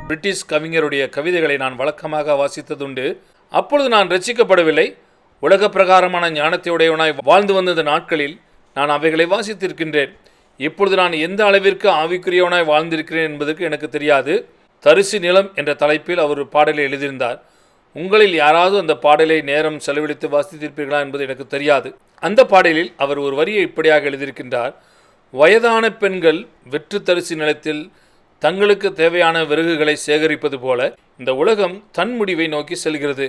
British கவிஞருடைய கவிதைகளை நான் வழக்கமாக வாசித்ததுண்டு. அப்பொழுது நான் ரட்சிக்கப்படவில்லை. உலக பிரகாரமான ஞானத்தையுடையவனாய் வாழ்ந்து வந்த இந்த நாட்களில் நான் அவைகளை வாசித்திருக்கின்றேன். இப்பொழுது நான் எந்த அளவிற்கு ஆவிக்குரியவனாய் வாழ்ந்திருக்கிறேன் என்பதற்கு எனக்கு தெரியாது. தரிசு நிலம் என்ற தலைப்பில் அவர் ஒரு பாடலை எழுதியிருந்தார். உங்களில் யாராவது அந்த பாடலை நேரம் செலவழித்து வாசித்திருப்பீர்களா என்பது எனக்கு தெரியாது. அந்த பாடலில் அவர் ஒரு வரியை இப்படியாக எழுதியிருக்கின்றார். வயதான பெண்கள் வெற்று தரிசு நிலத்தில் தங்களுக்கு தேவையான விறகுகளை சேகரிப்பது போல இந்த உலகம் தன் முடிவை நோக்கி செல்கிறது.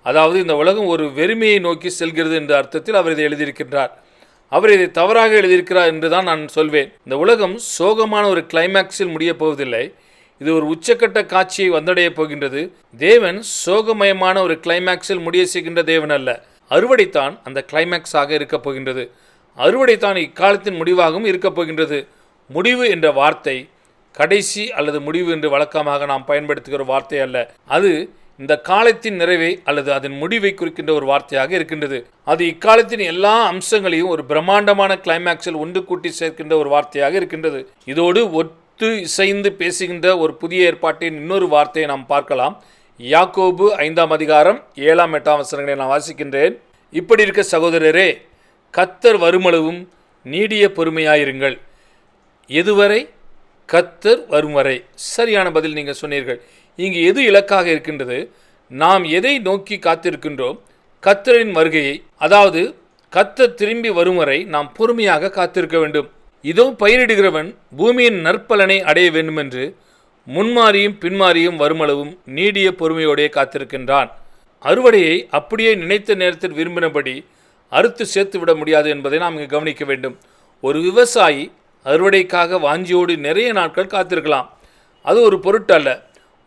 அதாவது இந்த உலகம் ஒரு வெறுமையை நோக்கி செல்கிறது என்ற அர்த்தத்தில் அவர் இதை எழுதியிருக்கின்றார். அவர் இதை தவறாக எழுதியிருக்கிறார் என்று தான் நான் சொல்வேன். இந்த உலகம் சோகமான ஒரு கிளைமேக்ஸில் முடியப் போவதில்லை. இது ஒரு உச்சக்கட்ட காட்சியை வந்தடைய போகின்றது. தேவன் சோகமயமான ஒரு கிளைமேக்ஸில் முடிய செய்கின்ற தேவன் அல்ல. அறுவடைத்தான் அந்த கிளைமேக்ஸாக இருக்கப் போகின்றது. அறுவடைத்தான் இக்காலத்தின் முடிவாகவும் இருக்கப் போகின்றது. முடிவு என்ற வார்த்தை கடைசி அல்லது முடிவு என்று வழக்கமாக நாம் பயன்படுத்துகிற வார்த்தை அல்ல. அது இந்த காலத்தின் நிறைவை அல்லது அதன் முடிவை குறிக்கின்ற ஒரு வார்த்தையாக இருக்கின்றது. அது இக்காலத்தின் எல்லா அம்சங்களையும் ஒரு பிரம்மாண்டமான கிளைமேக்ஸில் ஒன்று கூட்டி சேர்க்கின்ற ஒரு வார்த்தையாக இருக்கின்றது. இதோடு ஒத்து இசைந்து பேசுகின்ற ஒரு புதிய ஏற்பாட்டின் இன்னொரு வார்த்தையை நாம் பார்க்கலாம். யாக்கோபு 5ஆம் அதிகாரம் 7ஆம் 8ஆம் வசனங்களை நான் வாசிக்கின்றேன். இப்படி இருக்க சகோதரரே, கர்த்தர் வருமளவும் நீடிய பொறுமையாயிருங்கள். எதுவரை? கர்த்தர் வரும் வரை. சரியான பதில் நீங்கள் சொன்னீர்கள். இங்கு எது இலக்காக இருக்கின்றது? நாம் எதை நோக்கி காத்திருக்கின்றோம்? கர்த்தரின் வருகையை, அதாவது கர்த்தர் திரும்பி வரும் வரை நாம் பொறுமையாக காத்திருக்க வேண்டும். இதோ பயிரிடுகிறவன் பூமியின் நற்பலனை அடைய வேண்டும் என்று முன்மாறியும் பின்மாறியும் வருமளவும் நீடிய பொறுமையோடே காத்திருக்கின்றான். அறுவடையை அப்படியே நினைத்த நேரத்தில் விரும்பினபடி அறுத்து சேர்த்து விட முடியாது என்பதை நாம் இங்கு கவனிக்க வேண்டும். ஒரு விவசாயி அறுவடைக்காக வாஞ்சியோடு நிறைய நாட்கள் காத்திருக்கலாம். அது ஒரு பொருட்டல்ல.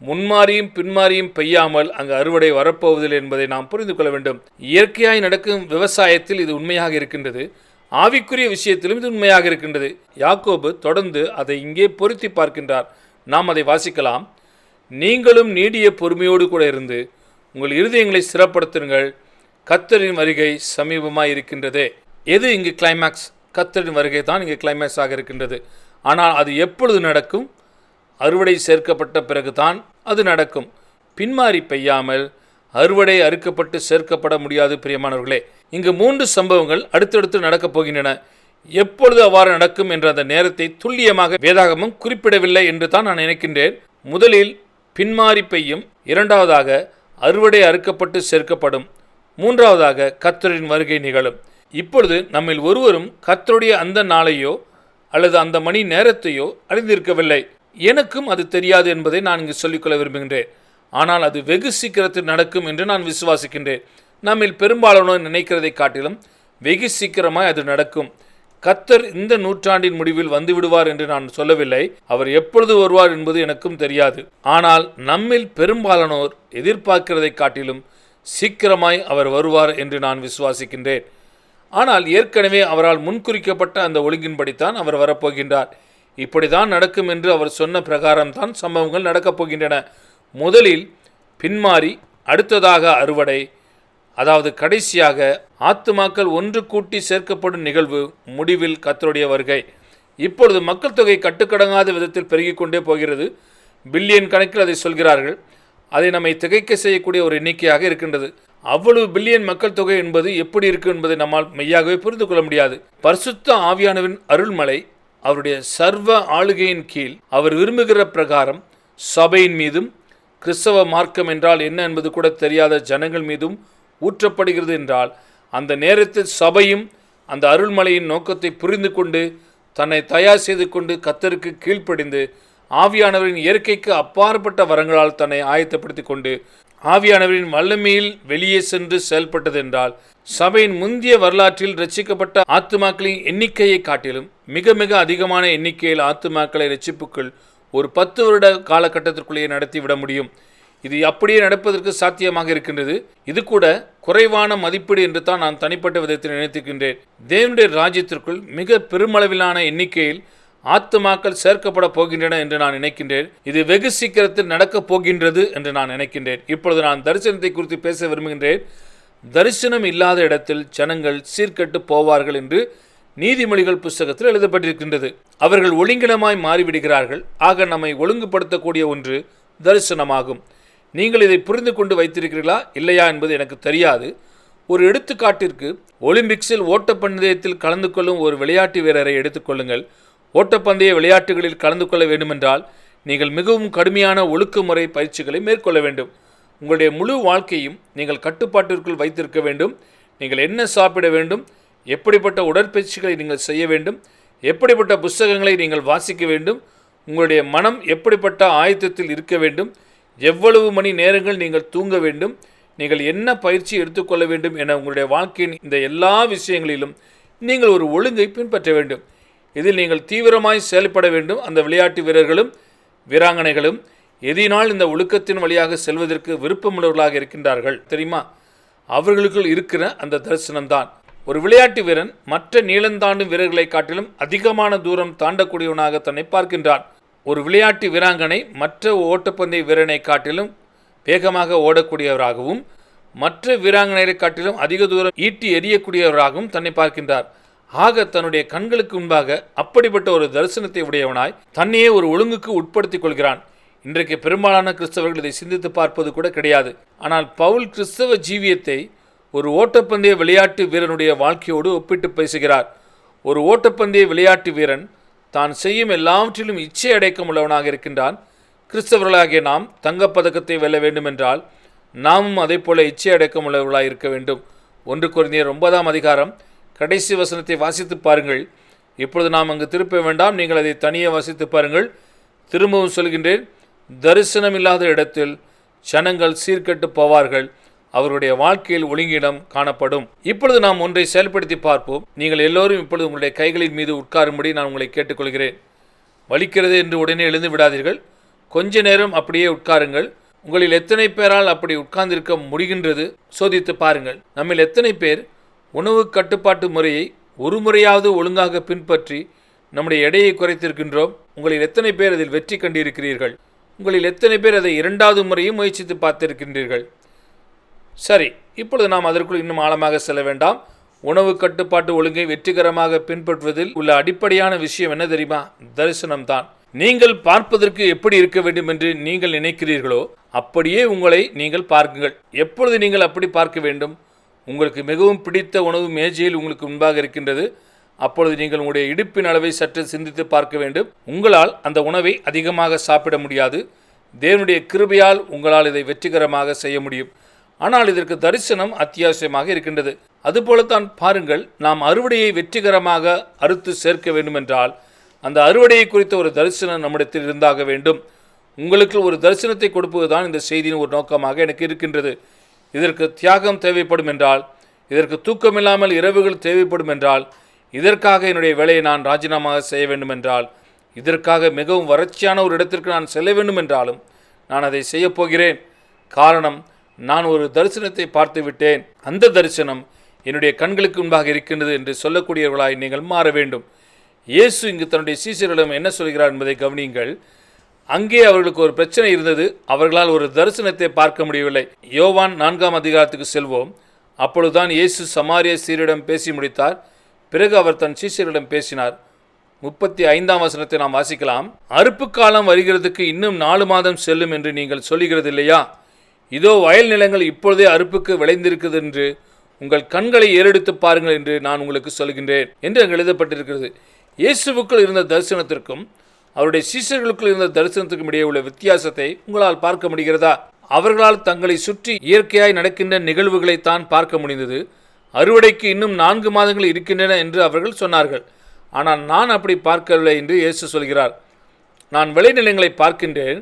முன்மாறியும் பின்மாறியும் பெய்யாமல் அங்கு அறுவடை வரப்போவதில்லை என்பதை நாம் புரிந்து கொள்ள வேண்டும். இயற்கையாய் நடக்கும் விவசாயத்தில் இது உண்மையாக இருக்கின்றது. ஆவிக்குரிய விஷயத்திலும் இது உண்மையாக இருக்கின்றது. யாக்கோபு தொடர்ந்து அதை இங்கே பொருத்தி பார்க்கின்றார். நாம் அதை வாசிக்கலாம். நீங்களும் நீடிய பொறுமையோடு கூட இருந்து உங்கள் இருதயங்களை ஸ்திரப்படுத்துங்கள். கர்த்தரின் வருகை சமீபமாக இருக்கின்றதே. எது இங்கு கிளைமேக்ஸ்? கர்த்தரின் வருகை தான் இங்கு கிளைமேக்ஸாக இருக்கின்றது. ஆனால் அது எப்பொழுது நடக்கும்? அறுவடை சேர்க்கப்பட்ட பிறகுதான் அது நடக்கும். பின்மாறி பெய்யாமல் அறுவடை அறுக்கப்பட்டு சேர்க்கப்பட முடியாது. பிரியமானவர்களே, இங்கு 3 சம்பவங்கள் அடுத்தடுத்து நடக்கப் போகின்றன. எப்பொழுது அவ்வாறு நடக்கும் என்ற அந்த நேரத்தை துல்லியமாக வேதாகமம் குறிப்பிடவில்லை என்று தான் நான் நினைக்கின்றேன். முதலில் பின்மாறி பெய்யும், இரண்டாவதாக அறுவடை அறுக்கப்பட்டு சேர்க்கப்படும், மூன்றாவதாக கர்த்தரின் வருகை நிகழும். இப்பொழுது நம்மில் ஒருவரும் கர்த்தருடைய அந்த நாளையோ அல்லது அந்த மணி நேரத்தையோ அறிந்திருக்கவில்லை. எனக்கும் அது தெரியாது என்பதை நான் இங்கு சொல்லிக்கொள்ள விரும்புகின்றேன். ஆனால் அது வெகு சீக்கிரத்தில் நடக்கும் என்று நான் விசுவாசிக்கின்றேன். நம்மில் பெரும்பாலானோர் நினைக்கிறதை காட்டிலும் வெகு சீக்கிரமாய் அது நடக்கும். கர்த்தர் இந்த நூற்றாண்டின் முடிவில் வந்து விடுவார் என்று நான் சொல்லவில்லை. அவர் எப்பொழுது வருவார் என்பது எனக்கும் தெரியாது. ஆனால் நம்மில் பெரும்பாலானோர் எதிர்பார்க்கிறதை காட்டிலும் சீக்கிரமாய் அவர் வருவார் என்று நான் விசுவாசிக்கின்றேன். ஆனால் ஏற்கனவே அவரால் முன்குறிக்கப்பட்ட அந்த ஒழுங்கின்படித்தான் அவர் வரப்போகின்றார். இப்படிதான் நடக்கும் என்று அவர் சொன்ன பிரகாரம்தான் சம்பவங்கள் நடக்கப் போகின்றன. முதலில் பின்மாறி, அடுத்ததாக அறுவடை, அதாவது கடைசியாக ஆத்துமாக்கள் ஒன்று கூட்டி சேர்க்கப்படும் நிகழ்வு, முடிவில் கர்த்தருடைய வருகை. இப்பொழுது மக்கள் தொகை கட்டுக்கடங்காத விதத்தில் பெருகிக் கொண்டே போகிறது. பில்லியன் கணக்கில் அதை சொல்கிறார்கள். அதை நம்மை திகைக்க செய்யக்கூடிய ஒரு எண்ணிக்கையாக இருக்கின்றது. அவ்வளவு பில்லியன் மக்கள் தொகை என்பது எப்படி இருக்கும் என்பதை நம்மால் மெய்யாகவே புரிந்து கொள்ள முடியாது. பரிசுத்த ஆவியானவரின் அருள்மலை அவருடைய சர்வ ஆளுகையின் கீழ் அவர் விரும்புகிற பிரகாரம் சபையின் மீதும் கிறிஸ்தவ மார்க்கம் என்றால் என்ன என்பது கூட தெரியாத ஜனங்கள் மீதும் ஊற்றப்படுகிறது என்றால், அந்த நேரத்தில் சபையும் அந்த அருள்மலையின் நோக்கத்தை புரிந்து கொண்டு தன்னை தயார் செய்து கொண்டு கர்த்தருக்கு கீழ்ப்படிந்து ஆவியானவரின் இயற்கைக்கு அப்பாற்பட்ட வரங்களால் தன்னை ஆயத்தப்படுத்தி கொண்டு ஆவியானவரின் வல்லமையில் வெளியே சென்று செயல்பட்டதென்றால், சபையின் முந்திய வரலாற்றில் ரட்சிக்கப்பட்ட ஆத்துமாக்களின் எண்ணிக்கையை காட்டிலும் மிக மிக அதிகமான எண்ணிக்கையில் ஆத்துமாக்களை ரட்சிப்புக்குள் ஒரு 10 வருட காலகட்டத்திற்குள்ளேயே நடத்திவிட முடியும். இது அப்படியே நடப்பதற்கு சாத்தியமாக இருக்கின்றது. இது கூட குறைவான மதிப்பீடு என்று தான் நான் தனிப்பட்ட விதத்தில் நினைத்திருக்கின்றேன். தேவனுடைய ராஜ்யத்திற்குள் மிக பெருமளவிலான எண்ணிக்கையில் ஆத்துமாக்கள் சேர்க்கப்பட போகின்றன என்று நான் நினைக்கின்றேன். இது வெகு சீக்கிரத்தில் நடக்கப் போகின்றது என்று நான் நினைக்கின்றேன். இப்பொழுது நான் தரிசனத்தை குறித்து பேச விரும்புகின்றேன். தரிசனம் இல்லாத இடத்தில் ஜனங்கள் சீர்கெட்டு போவார்கள் என்று நீதிமொழிகள் புஸ்தகத்தில் எழுதப்பட்டிருக்கின்றது. அவர்கள் ஒழுங்கினமாய் மாறிவிடுகிறார்கள். ஆக நம்மை ஒழுங்குபடுத்தக்கூடிய ஒன்று தரிசனமாகும். நீங்கள் இதை புரிந்து கொண்டு வைத்திருக்கிறீர்களா இல்லையா என்பது எனக்கு தெரியாது. ஒரு எடுத்துக்காட்டிற்கு, ஒலிம்பிக்ஸில் ஓட்டப்பந்தயத்தில் கலந்து கொள்ளும் ஒரு விளையாட்டு வீரரை எடுத்துக்கொள்ளுங்கள். ஓட்டப்பந்தய விளையாட்டுகளில் கலந்து கொள்ள வேண்டுமென்றால் நீங்கள் மிகவும் கடுமையான ஒழுக்குமுறை பயிற்சிகளை மேற்கொள்ள வேண்டும். உங்களுடைய முழு வாழ்க்கையும் நீங்கள் கட்டுப்பாட்டிற்குள் வைத்திருக்க வேண்டும். நீங்கள் என்ன சாப்பிட வேண்டும், எப்படிப்பட்ட உடற்பயிற்சிகளை நீங்கள் செய்ய வேண்டும், எப்படிப்பட்ட புத்தகங்களை நீங்கள் வாசிக்க வேண்டும், உங்களுடைய மனம் எப்படிப்பட்ட ஆயத்தத்தில் இருக்க வேண்டும், எவ்வளவு மணி நேரங்கள் நீங்கள் தூங்க வேண்டும், நீங்கள் என்ன பயிற்சி எடுத்துக்கொள்ள வேண்டும் என உங்களுடைய வாழ்க்கையின் இந்த எல்லா விஷயங்களிலும் நீங்கள் ஒரு ஒழுங்கை பின்பற்ற வேண்டும். இதில் நீங்கள் தீவிரமாய் செயல்பட வேண்டும். அந்த விளையாட்டு வீரர்களும் வீராங்கனைகளும் எதினால் இந்த ஒழுக்கத்தின் வழியாக செல்வதற்கு விருப்பமுள்ளவர்களாக இருக்கின்றார்கள் தெரியுமா? அவர்களுக்குள் இருக்கிற அந்த தரிசனம்தான். ஒரு விளையாட்டு வீரன் மற்ற நீளந்தாண்டும் வீரர்களை காட்டிலும் அதிகமான தூரம் தாண்டக்கூடியவனாக தன்னை பார்க்கின்றான். ஒரு விளையாட்டு வீராங்கனை மற்ற ஓட்டப்பந்தய வீரனை காட்டிலும் வேகமாக ஓடக்கூடியவராகவும் மற்ற வீராங்கனைகளை காட்டிலும் அதிக தூரம் ஈட்டி எறியக்கூடியவராகவும் தன்னை பார்க்கின்றார். ஆக தன்னுடைய கண்களுக்கு முன்பாக அப்படிப்பட்ட ஒரு தரிசனத்தை உடையவனாய் தன்னையே ஒரு ஒழுங்குக்கு உட்படுத்திக் கொள்கிறான். இன்றைக்கு பெரும்பாலான கிறிஸ்தவர்கள் இதை சிந்தித்து பார்ப்பது கூட கிடையாது. ஆனால் பவுல் கிறிஸ்தவ ஜீவியத்தை ஒரு ஓட்டப்பந்தய விளையாட்டு வீரனுடைய வாழ்க்கையோடு ஒப்பிட்டு பேசுகிறார். ஒரு ஓட்டப்பந்தய விளையாட்டு வீரன் தான் செய்யும் எல்லாவற்றிலும் இச்சை அடக்கம் உள்ளவனாக இருக்கின்றான். கிறிஸ்தவர்களாகிய நாம் தங்கப்பதக்கத்தை வெல்ல வேண்டுமென்றால் நாமும் அதே போல இச்சை அடக்கம் உள்ளவர்களாக இருக்க வேண்டும். 1 கொரிந்தியர் 9ஆம் அதிகாரம் கடைசி வசனத்தை வாசித்து பாருங்கள். இப்பொழுது நாம் அங்கு திருப்ப வேண்டாம், நீங்கள் அதை தனியே வாசித்து பாருங்கள். திரும்பவும் சொல்கின்றேன், தரிசனம் இல்லாத இடத்தில் ஜனங்கள் சீர்கெட்டு போவார்கள், அவருடைய வாழ்க்கையில் ஒழுங்கிடம் காணப்படும். இப்பொழுது நாம் ஒன்றை செயல்படுத்தி பார்ப்போம். நீங்கள் எல்லோரும் இப்பொழுது உங்களுடைய கைகளின் மீது உட்காரும்படி நான் உங்களை கேட்டுக்கொள்கிறேன். வலிக்கிறது என்று உடனே எழுந்து விடாதீர்கள். கொஞ்ச நேரம் அப்படியே உட்காருங்கள். உங்களில் எத்தனை பேரால் அப்படி உட்கார்ந்திருக்க முடிகின்றது சோதித்து பாருங்கள். நம்மில் எத்தனை பேர் உணவு கட்டுப்பாட்டு முறையை ஒரு முறையாவது ஒழுங்காக பின்பற்றி நம்முடைய எடையை குறைத்திருக்கின்றோம்? உங்களில் எத்தனை பேர் அதில் வெற்றி கண்டிருக்கிறீர்கள்? உங்களில் எத்தனை பேர் அதை 2வது முறையும் முயற்சித்து பார்த்திருக்கின்றீர்கள்? சரி, இப்பொழுது நாம் அதற்குள் இன்னும் ஆழமாக செல்ல வேண்டாம். உணவு கட்டுப்பாட்டு ஒழுங்கை வெற்றிகரமாக பின்பற்றுவதில் உள்ள அடிப்படையான விஷயம் என்ன தெரியுமா? தரிசனம்தான். நீங்கள் பார்ப்பதற்கு எப்படி இருக்க வேண்டும் என்று நீங்கள் நினைக்கிறீர்களோ அப்படியே உங்களை நீங்கள் பார்க்குங்கள். எப்பொழுது நீங்கள் அப்படி பார்க்க வேண்டும்? உங்களுக்கு மிகவும் பிடித்த உணவு மேஜையில் உங்களுக்கு முன்பாக இருக்கின்றது. அப்பொழுது நீங்கள் உங்களுடைய இடுப்பின் அளவை சற்று சிந்தித்து பார்க்க வேண்டும். உங்களால் அந்த உணவை அதிகமாக சாப்பிட முடியாது. தேவனுடைய கிருபையால் உங்களால் இதை வெற்றிகரமாக செய்ய முடியும். ஆனால் இதற்கு தரிசனம் அத்தியாவசியமாக இருக்கின்றது. அதுபோலத்தான் பாருங்கள், நாம் அறுவடையை வெற்றிகரமாக அறுத்து சேர்க்க வேண்டுமென்றால் அந்த அறுவடையை குறித்த ஒரு தரிசனம் நம்மிடத்தில் இருந்தாக வேண்டும். உங்களுக்கு ஒரு தரிசனத்தை கொடுப்பதுதான் இந்த செய்தியின் ஒரு நோக்கமாக எனக்கு இருக்கின்றது. இதற்கு தியாகம் தேவைப்படும் என்றால், இதற்கு தூக்கமில்லாமல் இரவுகள் தேவைப்படும் என்றால், இதற்காக என்னுடைய வேலையை நான் ராஜினாமா செய்ய வேண்டும் என்றால், இதற்காக மிகவும் வறட்சியான ஒரு இடத்திற்கு நான் செல்ல வேண்டும் என்றாலும் நான் அதை செய்ய போகிறேன். காரணம், நான் ஒரு தரிசனத்தை பார்த்து விட்டேன். அந்த தரிசனம் என்னுடைய கண்களுக்கு முன்பாக இருக்கின்றது என்று சொல்லக்கூடியவர்களாய் நீங்கள் மாற வேண்டும். இயேசு இங்கு தன்னுடைய சீஷர்களிடம் என்ன சொல்கிறார் என்பதை கவனியுங்கள். அங்கே அவர்களுக்கு ஒரு பிரச்சனை இருந்தது. அவர்களால் ஒரு தரிசனத்தை பார்க்க முடியவில்லை. யோவான் 4ஆம் அதிகாரத்துக்கு செல்வோம். அப்பொழுதுதான் இயேசு சமாரிய சீரிடம் பேசி முடித்தார். பிறகு அவர் தன் சீஷரிடம் பேசினார். 35ஆம் வசனத்தை நாம் வாசிக்கலாம். அறுப்பு காலம் வருகிறதுக்கு இன்னும் 4 மாதம் செல்லும் என்று நீங்கள் சொல்லுகிறது இல்லையா? இதோ வயல் நிலங்கள் இப்பொழுதே அறுப்புக்கு விளைந்திருக்கிறது என்று உங்கள் கண்களை ஏறெடுத்து பாருங்கள் என்று நான் உங்களுக்கு சொல்கின்றேன் என்று அங்கு எழுதப்பட்டிருக்கிறது. இயேசுவுக்குள் இருந்த தரிசனத்திற்கும் அவருடைய சீஷர்களுக்குள் இருந்த தரிசனத்துக்கும் இடையே உள்ள வித்தியாசத்தை உங்களால் பார்க்க முடிகிறதா? அவர்களால் தங்களை சுற்றி இயற்கையாய் நடக்கின்ற நிகழ்வுகளை தான் பார்க்க முடிந்தது. அறுவடைக்கு இன்னும் 4 மாதங்கள் இருக்கின்றன என்று அவர்கள் சொன்னார்கள். ஆனால் நான் அப்படி பார்க்கவில்லை என்று இயேசு சொல்கிறார். நான் விளைநிலங்களை பார்க்கின்றேன்,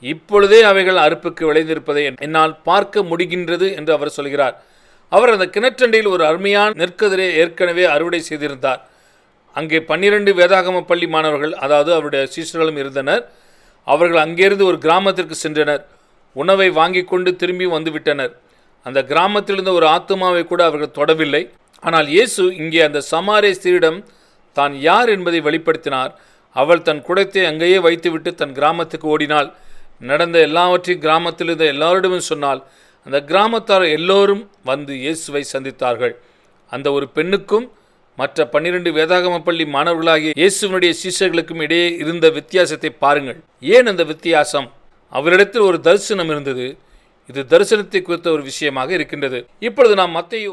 இப்பொழுதே அவைகள் அறுப்புக்கு விளைந்திருப்பதை என்னால் பார்க்க முடிகின்றது என்று அவர் சொல்கிறார். அவர் அந்த கிணற்றண்டையில் ஒரு அருமையான நெற்கதிரை ஏற்கனவே அறுவடை செய்திருந்தார். அங்கே 12 வேதாகம பள்ளி மாணவர்கள், அதாவது அவருடைய சீஷர்களும் இருந்தனர். அவர்கள் அங்கிருந்து ஒரு கிராமத்திற்கு சென்றனர். உணவை வாங்கி கொண்டு திரும்பி வந்துவிட்டனர். அந்த கிராமத்தில் இருந்த ஒரு ஆத்துமாவை கூட அவர்கள் தொடவில்லை. ஆனால் இயேசு இங்கே அந்த சமாரிய ஸ்திரீயிடம் தான் யார் என்பதை வெளிப்படுத்தினார். அவள் தன் குடத்தை அங்கேயே வைத்துவிட்டு தன் கிராமத்துக்கு ஓடினாள். நடந்த எல்லாவற்றையும் கிராமத்தில் இருந்த எல்லாரிடமும் சொன்னால் அந்த கிராமத்தார் எல்லோரும் வந்து இயேசுவை சந்தித்தார்கள். அந்த ஒரு பெண்ணுக்கும் மற்ற 12 வேதாகம பள்ளி மாணவர்களாகிய இயேசுவினுடைய சீஷர்களுக்கும் இடையே இருந்த வித்தியாசத்தை பாருங்கள். ஏன் அந்த வித்தியாசம்? அவரிடத்தில் ஒரு தரிசனம் இருந்தது. இது தரிசனத்தை குறித்த ஒரு விஷயமாக இருக்கின்றது. இப்பொழுது நாம் மத்தேயு